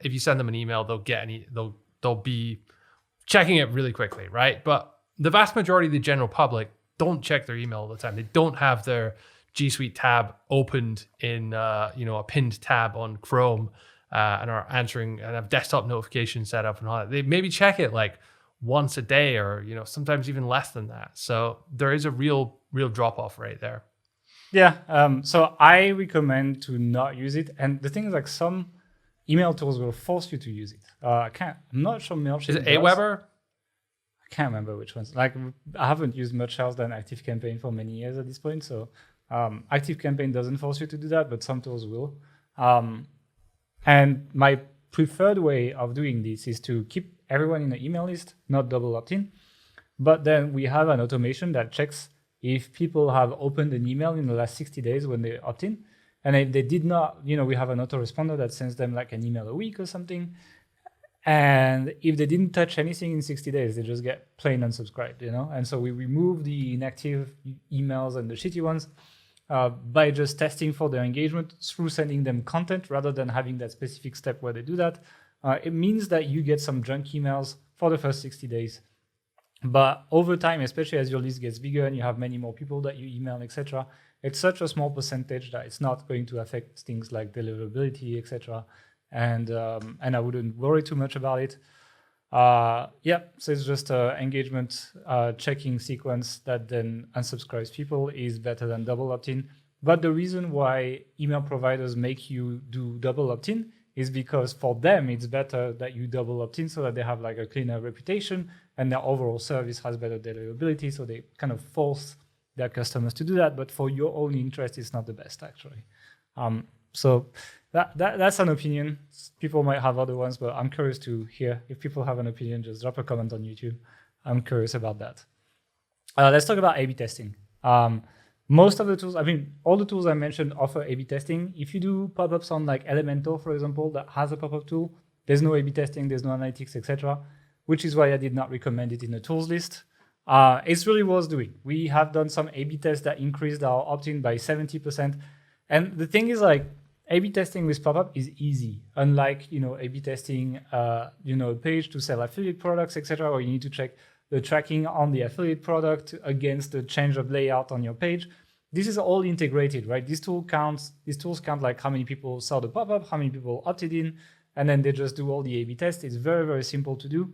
you send them an email, they'll be checking it really quickly, right? But the vast majority of the general public don't check their email all the time. They don't have their G Suite tab opened in a pinned tab on Chrome and are answering and have desktop notifications set up and all that. They maybe check it like once a day or sometimes even less than that. So there is a real drop off right there. Yeah. So I recommend to not use it. And the thing is, like, some email tools will force you to use it. I'm not sure MailChimp Is it Aweber? I can't remember which ones. Like, I haven't used much else than ActiveCampaign for many years at this point. So ActiveCampaign doesn't force you to do that, but some tools will. And my preferred way of doing this is to keep everyone in the email list, not double opt-in. But then we have an automation that checks if people have opened an email in the last 60 days when they opt in. And if they did not, we have an autoresponder that sends them like an email a week or something. And if they didn't touch anything in 60 days, they just get plain unsubscribed, And so we remove the inactive emails and the shitty ones by just testing for their engagement through sending them content rather than having that specific step where they do that. It means that you get some junk emails for the first 60 days. But over time, especially as your list gets bigger and you have many more people that you email, etc., it's such a small percentage that it's not going to affect things like deliverability, etc. And I wouldn't worry too much about it. So it's just an engagement checking sequence that then unsubscribes people is better than double opt-in. But the reason why email providers make you do double opt-in is because for them, it's better that you double opt-in so that they have like a cleaner reputation and their overall service has better deliverability. So they kind of force their customers to do that. But for your own interest, it's not the best actually. So that's an opinion. People might have other ones, but I'm curious to hear. If people have an opinion, just drop a comment on YouTube. I'm curious about that. Let's talk about A/B testing. Most of the tools, all the tools I mentioned offer A/B testing. If you do pop-ups on like Elementor, for example, that has a pop-up tool, there's no A/B testing, there's no analytics, etc., which is why I did not recommend it in the tools list. It's really worth doing. We have done some A/B tests that increased our opt-in by 70%. And the thing is, like, A/B testing with pop-up is easy. Unlike, A/B testing, a page to sell affiliate products, etc., where you need to check the tracking on the affiliate product against the change of layout on your page. This is all integrated, right? These tools count like how many people saw the pop-up, how many people opted in, and then they just do all the A/B tests. It's very, very simple to do.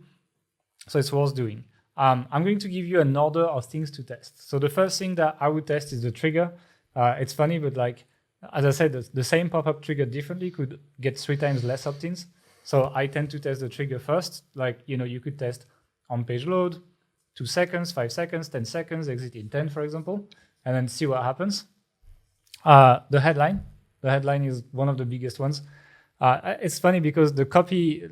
So it's worth doing. I'm going to give you an order of things to test. So the first thing that I would test is the trigger. It's funny, but like, as I said, the same pop-up triggered differently could get 3 times less opt-ins. So I tend to test the trigger first. Like, you could test on page load, 2 seconds, 5 seconds, 10 seconds, exit in 10, for example, and then see what happens. The headline is one of the biggest ones. It's funny because the copy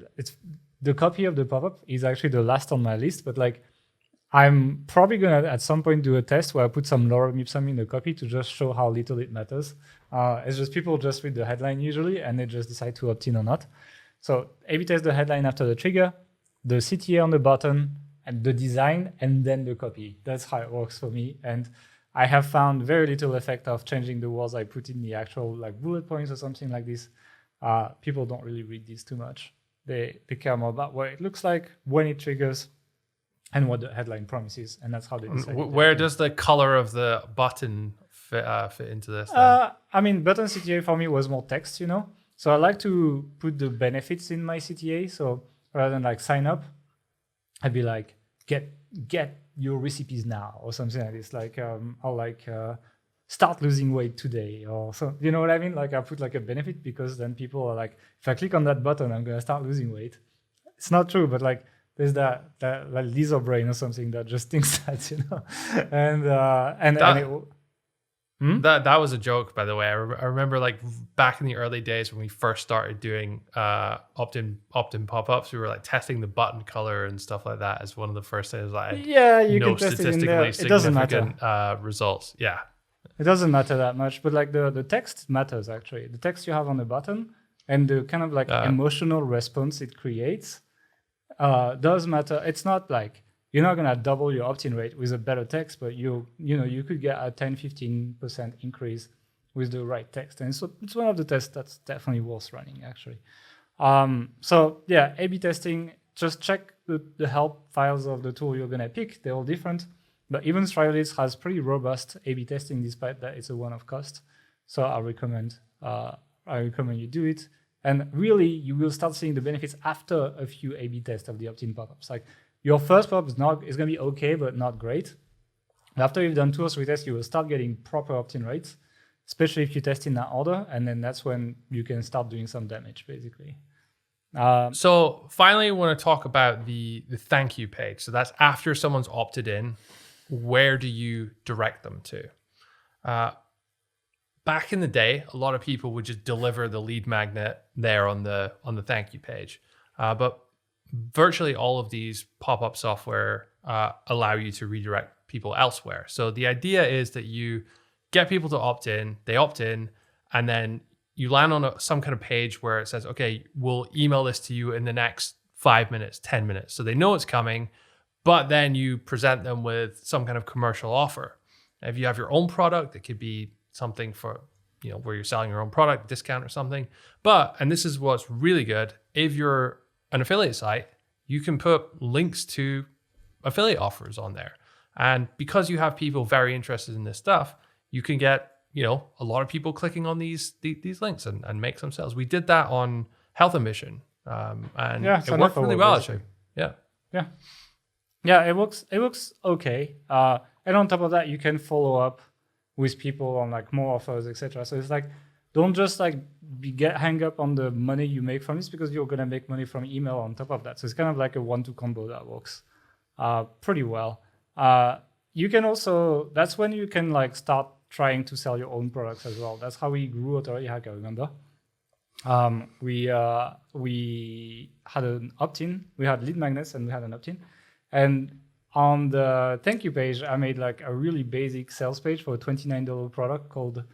of the pop-up is actually the last on my list, but like I'm probably going to at some point do a test where I put some lorem ipsum in the copy to just show how little it matters. It's just people just read the headline usually and they just decide to opt in or not. So A/B test the headline after the trigger, the CTA on the button, and the design, and then the copy. That's how it works for me. And I have found very little effect of changing the words I put in the actual like bullet points or something like this. People don't really read these too much. They care more about what it looks like when it triggers and what the headline promises, and that's how they decide. Where does the color of the button fit into this? I mean, button CTA for me was more text, you know? So I like to put the benefits in my CTA. So rather than like sign up, I'd be like, get your recipes now or something like this. Like, I'll like start losing weight today or so, you know what I mean? Like I put like a benefit because then people are like, if I click on that button, I'm going to start losing weight. It's not true, but like there's that like lizard brain or something that just thinks that, you know, That was a joke, by the way. I remember like back in the early days when we first started doing opt-in pop-ups, we were like testing the button color and stuff like that as one of the first things. Like, you can test it in there. It doesn't matter. Results. Yeah, it doesn't matter that much, but like the text matters actually. The text you have on the button and the kind of like emotional response it creates does matter. It's not like you're not going to double your opt-in rate with a better text, but you could get a 10-15% increase with the right text. And so it's one of the tests that's definitely worth running, actually. So yeah, A/B testing, just check the help files of the tool you're going to pick. They're all different. But even ThriveThemes has pretty robust A/B testing, despite that it's a one-off cost. So I recommend you do it. And really, you will start seeing the benefits after a few A/B tests of the opt-in pop-ups. Like, your first pop-up is going to be okay, but not great. After you've done 2 or 3 tests, you will start getting proper opt-in rates, especially if you test in that order. And then that's when you can start doing some damage, basically. So finally, we want to talk about the thank you page. So that's after someone's opted in. Where do you direct them to? Back in the day, a lot of people would just deliver the lead magnet there on the thank you page. But virtually all of these pop-up software allow you to redirect people elsewhere. So the idea is that you get people to opt in, they opt in, and then you land on some kind of page where it says, okay, we'll email this to you in the next 5 minutes, 10 minutes. So they know it's coming, but then you present them with some kind of commercial offer. If you have your own product, it could be something for, where you're selling your own product, discount or something. But, and this is what's really good, if you're an affiliate site, you can put links to affiliate offers on there. And because you have people very interested in this stuff, you can get, a lot of people clicking on these links and make some sales. We did that on Health Ambition. And it worked really well, actually. Yeah, it works okay. And on top of that, you can follow up with people on like more offers, etc. So it's like, don't just like hang up on the money you make from this, because you're gonna make money from email on top of that. So it's kind of like a 1-2 combo that works pretty well. You can also, that's when you can like start trying to sell your own products as well. That's how we grew Authority Hacker, remember? We had an opt-in, we had lead magnets and we had an opt-in. And on the thank you page, I made like a really basic sales page for a $29 product called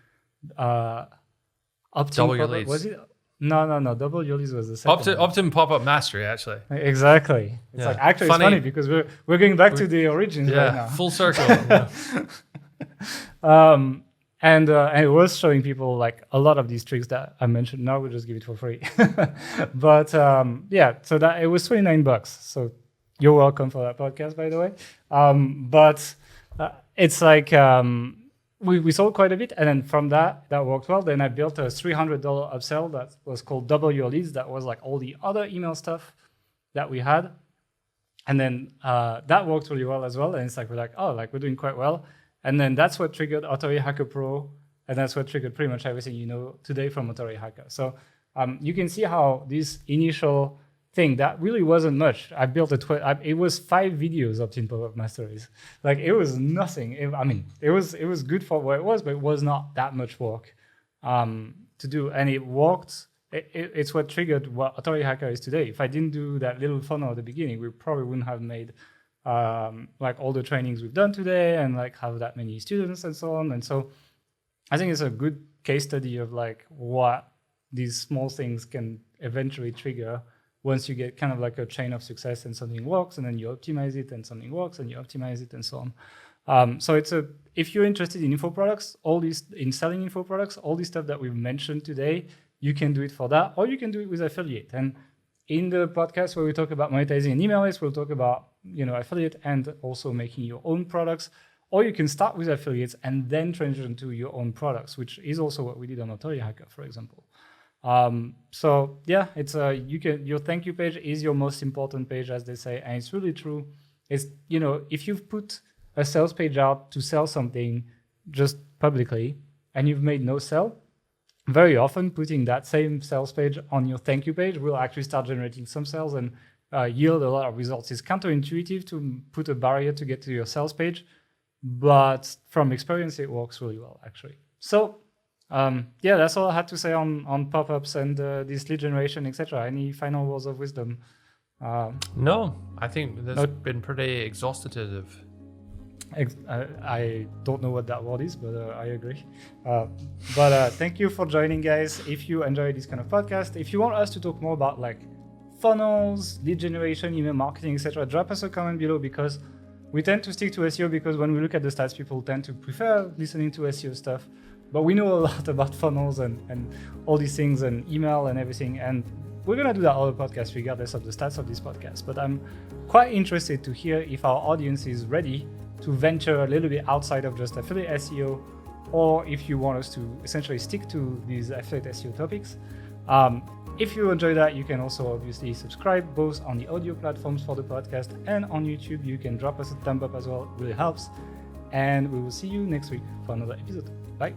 Double Your Leads. Was it? No. Double Your Leads was the second. Opt-in pop-up mastery, actually. Exactly. It's like actually it's funny because we're going back to the origins right now. Full circle. And it was showing people like a lot of these tricks that I mentioned. Now we'll just give it for free. But so that it was $29. So you're welcome for that podcast, by the way. But it's like we sold quite a bit, and then from that worked well. Then I built a $300 upsell that was called Double Your Leads. That was like all the other email stuff that we had, and then that worked really well as well. And it's like we're doing quite well. And then that's what triggered Authority Hacker Pro, and that's what triggered pretty much everything you know today from Authority Hacker. So you can see how this initial thing that really wasn't much. I built it was 5 videos opt-in pop-up masteries. Like it was nothing. It was good for what it was, but it was not that much work to do, and it worked. It's what triggered what Authority Hacker is today. If I didn't do that little funnel at the beginning, we probably wouldn't have made like all the trainings we've done today and like have that many students and so on. And so I think it's a good case study of like what these small things can eventually trigger once you get kind of like a chain of success and something works and then you optimize it and something works and you optimize it and so on. So if you're interested in info products, in selling info products, all this stuff that we've mentioned today, you can do it for that, or you can do it with affiliate. And in the podcast where we talk about monetizing an email list, we'll talk about, affiliate and also making your own products. Or you can start with affiliates and then transition to your own products, which is also what we did on Authority Hacker, for example. So yeah, it's your thank you page is your most important page, as they say, and it's really true. It's if you've put a sales page out to sell something just publicly and you've made no sale, very often putting that same sales page on your thank you page will actually start generating some sales and yield a lot of results. It's counterintuitive to put a barrier to get to your sales page, but from experience, it works really well, actually. So that's all I had to say on pop-ups and this lead generation, etc. Any final words of wisdom? No, I think that's been pretty exhaustive. I don't know what that word is, but I agree. But thank you for joining, guys. If you enjoy this kind of podcast, if you want us to talk more about like funnels, lead generation, email marketing, etc., drop us a comment below, because we tend to stick to SEO because when we look at the stats, people tend to prefer listening to SEO stuff. But we know a lot about funnels and all these things and email and everything. And we're going to do that other podcast regardless of the stats of this podcast. But I'm quite interested to hear if our audience is ready to venture a little bit outside of just affiliate SEO, or if you want us to essentially stick to these affiliate SEO topics. If you enjoy that, you can also obviously subscribe both on the audio platforms for the podcast and on YouTube. You can drop us a thumb up as well. It really helps. And we will see you next week for another episode. Bye.